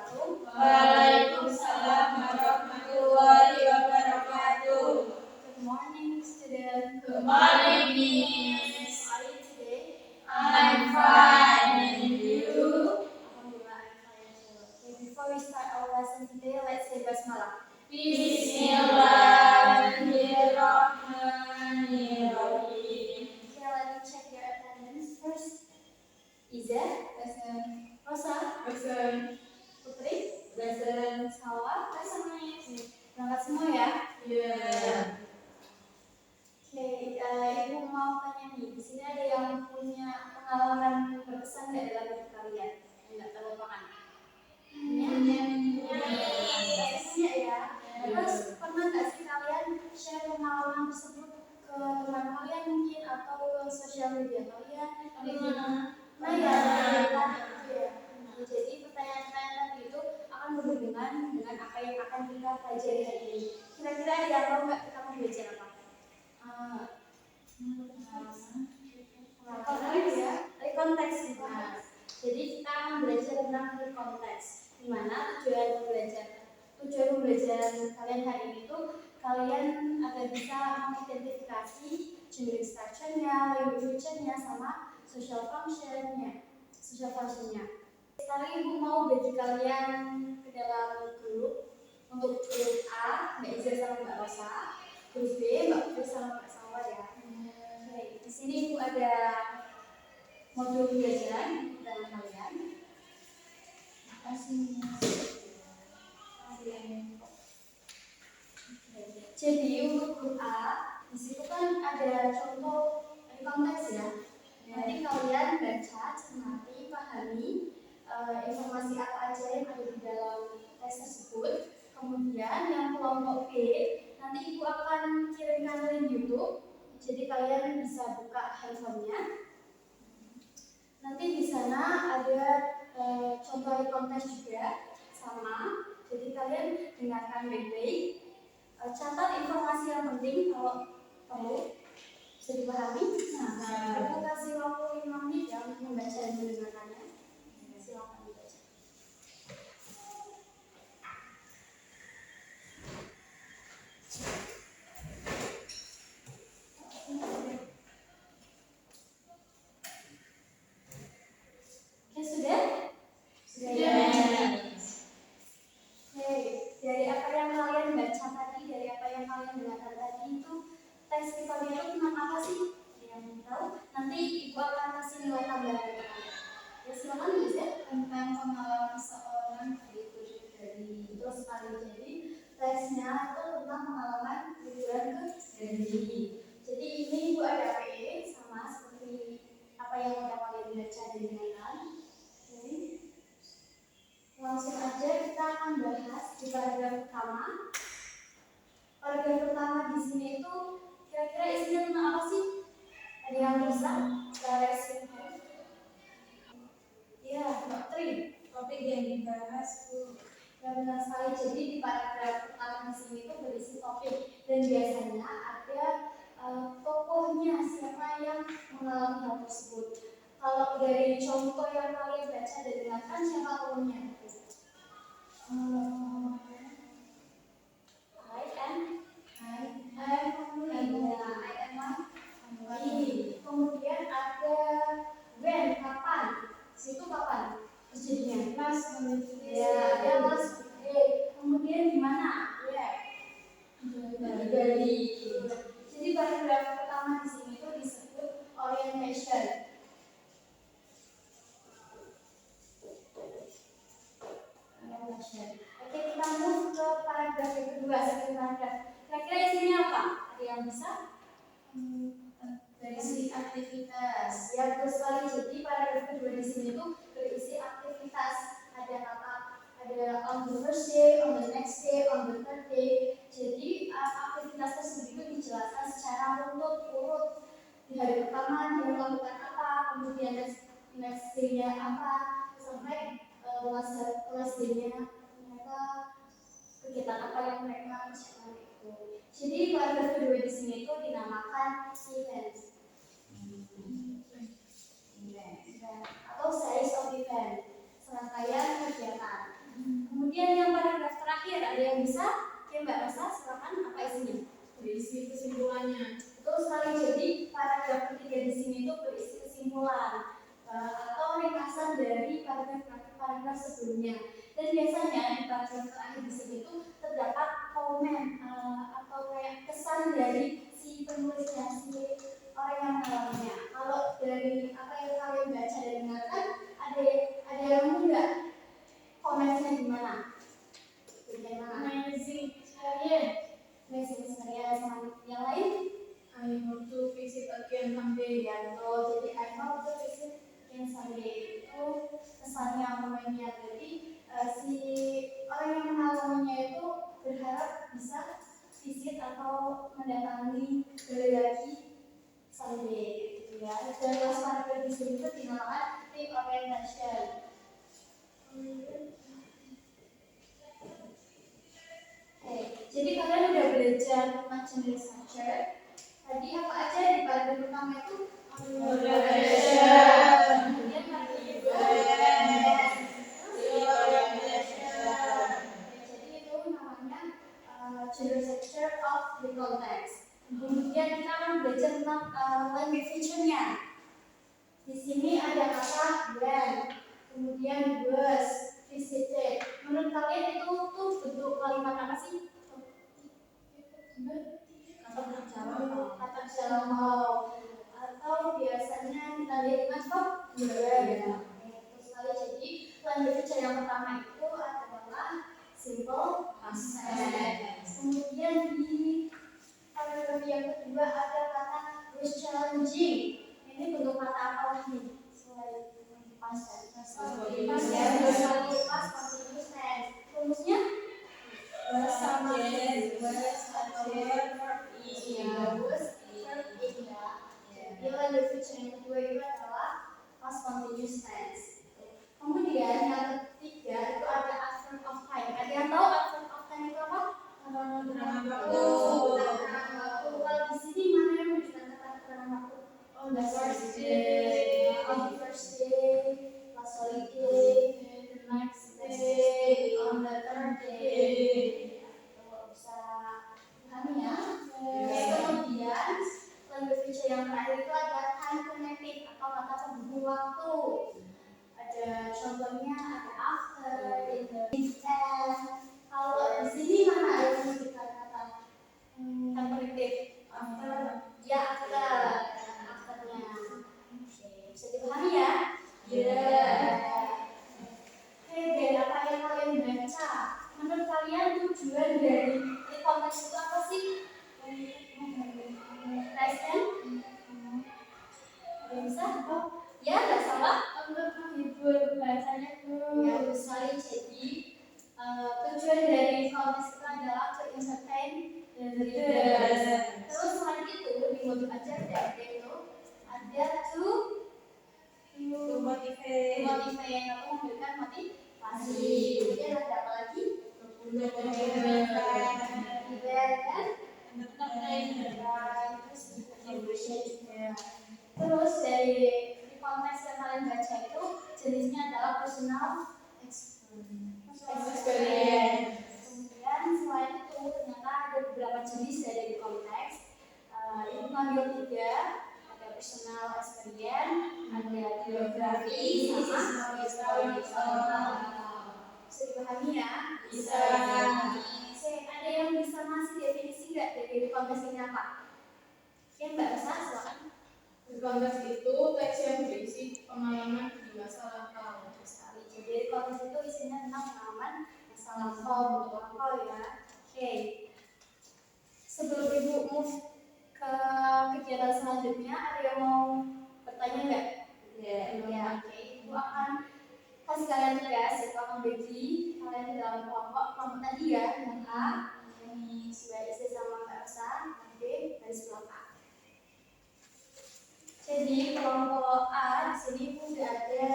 wabarakatuh. Waalaikumsalam warahmatullahi wabarakatuh. Good morning, students. Good morning, Miss. How are you today? I'm fine, and you? Alhamdulillah, I'm fine too. Okay, before we start our lesson today, let's say basmalah. Bismillahirrahmanirrahim. Okay, let me check your attendance first. Iza, Present. Rosa, Present. Putri, Present. Salwa, present. Berangkat semua ya? Yeah. Oke, Ibu mau tanya nih, di sini ada yang punya pengalaman berkesan nggak dalam hidup kalian? Yang nggak terlupakan? Punya ya. Terus pernah nggak sih kalian share pengalaman tersebut ke teman kalian mungkin atau ke sosial media kalian? Nah ya, gitu ya. Jadi pertanyaan-pertanyaan tadi itu akan berhubungan dengan apa yang akan kita pelajari hari ini. Kira-kira ada yang tahu nggak kita mau belajar apa? Konteks gitu. Jadi kita akan belajar tentang konteks. Di mana tujuan pembelajaran kalian hari ini itu kalian agar bisa mengidentifikasi generic structure-nya, language feature-nya, sama social function-nya. Sekarang Ibu mau bagi kalian ke dalam grup. Untuk grup A, Mbak Iza sama Mbak Rosa. Grup B, Mbak Putri sama Mbak Salwa ya. Oke, di sini Ibu ada modul pembelajaran dalam kalian. Jadi untuk grup A, di situ kan ada contoh konteks ya. Nanti kalian baca, cermati, pahami informasi apa aja yang ada di dalam tes tersebut. Kemudian yang kelompok B, nanti Ibu akan kirimkan link YouTube. Jadi kalian bisa buka handphonenya. Nanti di sana ada contoh konteks juga sama. Jadi kalian dengarkan baik-baik. Catat informasi yang penting kalau perlu bisa dipahami. Nah, aku kasih waktu 5 menit ya untuk membaca dan mendengarkannya. Silakan dibaca. Oke, sudah? Oke, dari apa yang kalian baca tadi, dari apa yang kalian dengarkan tadi itu tes kalian itu tentang apa sih? Yang tahu? Nanti Ibu akan kasih nilai tambahan ke kalian. Ya silakan bisa. Tentang pengalaman seorang liburan dari Terus sekali jadi tesnya itu tentang pengalaman liburan ke Bali. Jadi ini Ibu ada PE sama seperti apa yang udah kalian baca dan dengarkan. Oke. Langsung aja kita akan bahas di paragraf pertama. Paragraf pertama di sini itu kira-kira isinya tentang apa sih? Ada yang bisa singkat? Ya, Mbak Tri. topik yang dibahas Ya benar sekali. Jadi di paragraf pertama di sini itu berisi topik dan biasanya ada tokohnya siapa yang mengalami hal tersebut. Kalau dari contoh yang kalian baca dan dengarkan siapa tokohnya? Kemudian ada when, kapan? Situ kapan? Terjadinya pas ya, ada pas. Kemudian di mana? Ya, di Bali. Jadi paragraf pertama di sini itu disebut orientation. Oke, kita move ke paragraf yang kedua. Kira-kira isinya apa? Ada yang bisa? berisi aktivitas. Ya, betul sekali. Jadi paragraf kedua di sini itu berisi aktivitas. Ada kata, ada on the first day, on the next day, on the third day. Jadi aktivitas tersebut itu dijelaskan secara urut. Di hari pertama dia melakukan apa, kemudian next day-nya apa, sampai kelas D-nya mereka kegiatan apa yang mereka kerjakan itu. Jadi paragraf kedua di sini itu dinamakan event atau series of event, serangkaian kegiatan. Kemudian yang paragraf terakhir ada yang bisa? Oke Mbak Rosa, silakan apa isinya? Berisi kesimpulannya. Betul sekali. Jadi paragraf ketiga di sini itu berisi kesimpulan atau ringkasan dari paragraf sebelumnya. Dan biasanya di paragraf terakhir di sini itu terdapat komen atau kayak kesan dari si penulisnya, si orang yang mengalaminya. Kalau dari apa yang kalian baca dan dengarkan, ada yang enggak komennya gimana? Amazing sekalian. Amazing sekalian. Sama yang lain? I hope to visit again someday. Ya betul. Jadi I hope to visit again someday itu kesannya komennya. Jadi si orang yang mengalaminya itu berharap bisa visit atau mendatangi lagi someday gitu ya. Dan kelas paragraf di sini itu dinamakan reorientation. Jadi kalian udah belajar tentang gender structure. Tadi apa aja di paragraf pertama itu? Kemudian jadi itu namanya gender structure of the context. Kemudian kita akan belajar tentang language feature-nya. Di sini ada kata when, kemudian was, visited. Menurut kalian itu tuh bentuk kalimat apa sih? Kata bicara mau, atau biasanya kita lihat dengan verb ya. Terus sekali jadi language feature yang pertama itu adalah simple past tense. Kemudian di paragraf yang kedua ada kata was challenging. Ini bentuk kata apa lagi? Selain past tense. Past continuous tense. Rumusnya Sama Jadi language feature yang kedua itu adalah past continuous tense. Kemudian yang ketiga itu ada adverb of time. Ada yang tahu adverb of time itu apa? Kalau di sini mana yang menunjukkan kata keterangan waktu? On the first day, On the first day, last holiday, the next day, on the third day. Bisa pahami ya? Kemudian language feature yang terakhir itu ada time connected atau kata penghubung waktu. Ada contohnya ada after, in the end. Kalau di sini mana ada yang menunjukkan kata time connected? after, Ya afternya. Bisa dipahami ya? Oke, dan apa yang kalian baca? Menurut kalian tujuan dari konteks itu apa sih? Listen? Bisa? Ya, nggak salah. untuk menghibur bahasanya Ya, sekali. Jadi tujuan dari konteks itu adalah to entertain the readers. Terus selain itu di modul ajar itu ada to motivate, atau memberikan motivasi. Kemudian ada apa lagi? Terus dari konteks yang kalian baca itu jenisnya adalah personal experience. Kemudian selain itu ternyata ada beberapa jenis dari konteks. Ini mengambil 3, ada personal experience, ada biografi, sama historical. Bisa dipahami ya? Bisa. Ada yang bisa ngasih definisi nggak dari konteks ini apa? Oke, Mbak Rosa, silakan. Konteks itu teks yang berisi pengalaman di masa lampau. Jadi konteks itu isinya tentang pengalaman masa lampau, ya. Oke. Sebelum Ibu move ke kegiatan selanjutnya, ada yang mau bertanya nggak? Ya. Oke. Ibu akan kasih kalian tugas, itu akan bagi kalian ke dalam kelompok tadi ya, yang A, ini sudah isi sama Mbak Rosa, B, garis belakang. Jadi kelompok A di sini sudah ada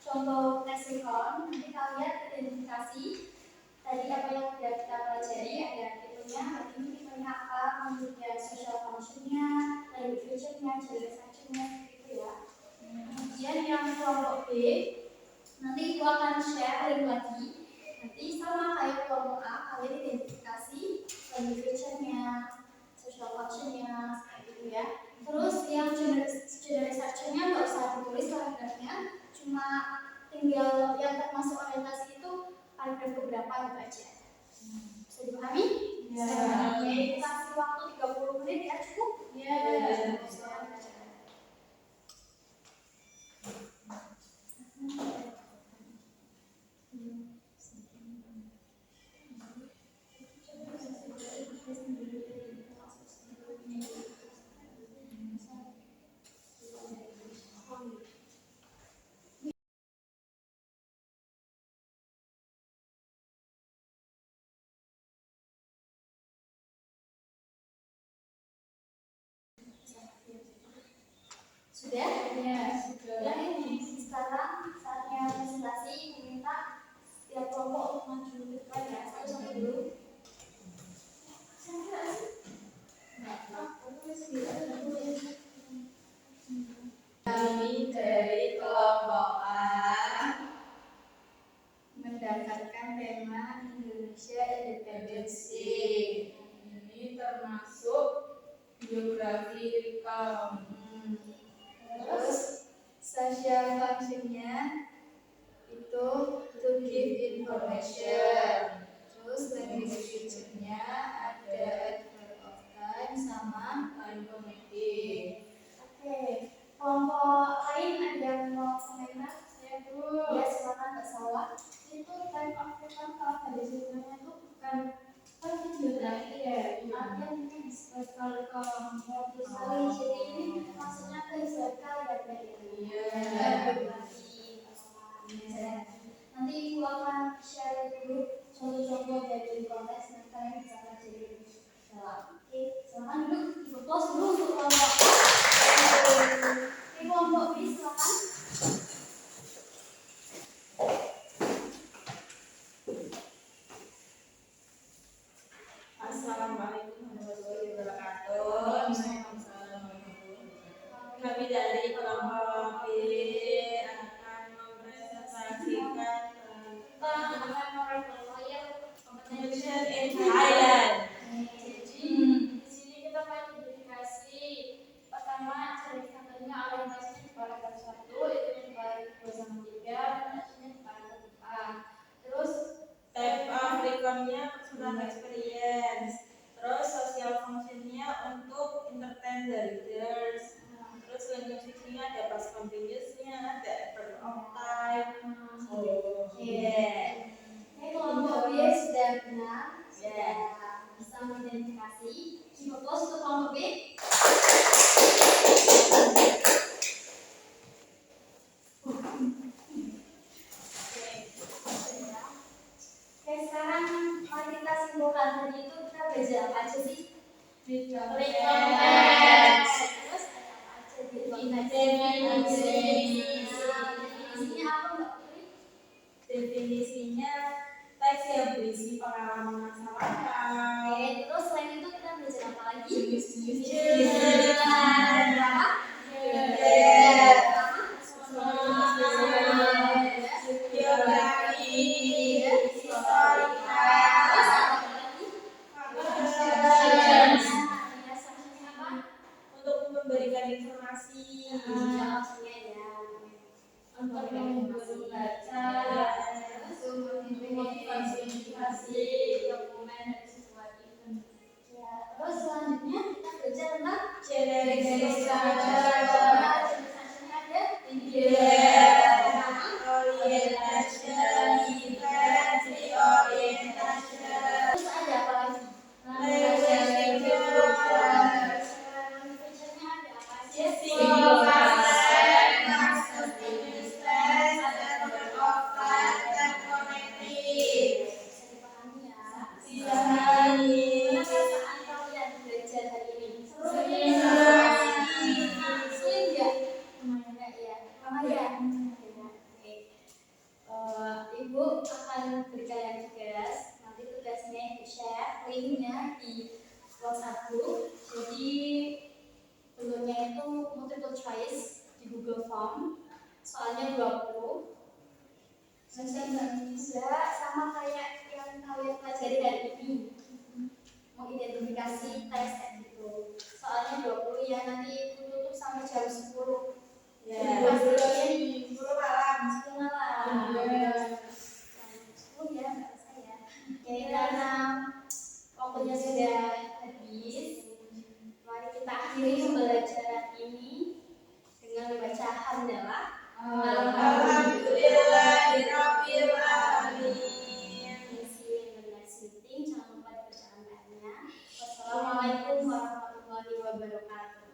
contoh lexicon. Nanti kalian identifikasi tadi apa yang sudah kita pelajari, ada tipenya, ini tipenya apa, kemudian social functionnya, language feature-nya, gender structure-nya, gitu ya. Kemudian yang kelompok B, nanti aku akan share link lagi Berarti sama kayak kelompok A, kalian identifikasi value feature-nya, social function-nya, kayak gitu ya. Terus yang general structure-nya nggak usah ditulis paragrafnya, cuma tinggal yang termasuk orientasi itu paragraf keberapa gitu aja. Bisa dipahami? Ya. Oke, kita kasih waktu 30 menit ya, cukup? Ya. Sudah? Ya, sudah. Ya, ini sekarang saatnya presentasi. Meminta setiap kelompok untuk maju ke depan ya. Satu dulu. Kami dari kelompok A Mendapatkan tema Indonesia Independensi. ini termasuk biografi kaum. Terus social function-nya itu to give information. Terus language feature-nya ada adverb of time sama Time connected. oke. Kelompok lain ada yang mau komentar? Ya, Bu. Ya, silakan Mbak Salwa. Itu time of time kalau ada sebenarnya itu bukan biografi ya. Artinya ini historical modus sekali. Jadi ini maksudnya ke historical ya kayak gitu. Iya. Biografi. Nanti aku akan share dulu contoh-contoh dari konteks yang kalian bisa pelajari dalam. Oke, silakan duduk. Foto dulu untuk kelompok A. Oke, kelompok B silakan. Assalamualaikum warahmatullahi wabarakatuh. Kami dari kelompok B akan mempresentasikan tentang Memorable Loyal competition in Thailand. Jadi di sini kita akan identifikasi pertama ciri katanya orientasinya di paragraf 1 itu yang baik 2 sama 3 orientasinya di paragraf 4. Terus Type of recon-nya personal experience. Terus social function-nya untuk entertain the readers. Terus linguistic-nya ada past continuous-nya, ada adverb of time. Ini kelompok B sudah benar, sudah bisa mengidentifikasi. Coba close untuk kelompok B. Oke, sekarang mari kita simpulkan. Tadi itu kita belajar apa aja sih? Konteks. Terus ada apa aja di definisinya apa Mbak Putri? Definisinya teks yang berisi pengalaman masyarakat. Oke, terus selain itu kita belajar apa lagi? Jenis. Apa? Biografi. Terus ada apa lagi? Ya, sanksinya apa? Untuk memberikan informasi. Maksudnya ya. Untuk membaca. Motivasi dokumen dari sebuah event. Ya, terus selanjutnya kita belajar tentang Generic structure. Structure-nya ada orientation, event, orientation. terus ada apa lagi? Feature-nya ada apa aja? single concept, past continuous tense, adverb of time, time connected. Bisa dipahami ya. Dipahami. Gimana perasaan kalian belajar hari ini? Seru Senang. Sulit nggak? Lumayan ya. Lumayan. Oke. Ibu akan berikan tugas. Nanti tugasnya Ibu share linknya di WhatsApp group. Jadi bentuknya itu multiple choice di Google Form. Soalnya 20. Enggak, sama kayak yang kalian pelajari hari ini, mengidentifikasi tes kayak gitu. Soalnya 20 ya, nanti tutup sampai jam 10. Ya, Pasti 10 malam. 10 malam. Ya. 10 ya, nggak usah ya. Oke, karena waktunya sudah habis, mari kita akhiri pembelajaran ini dengan membaca hamdalah. Alhamdulillahirabbil alamin. Jangan lupa dibaca hamdalahnya. Wassalamualaikum warahmatullahi wabarakatuh.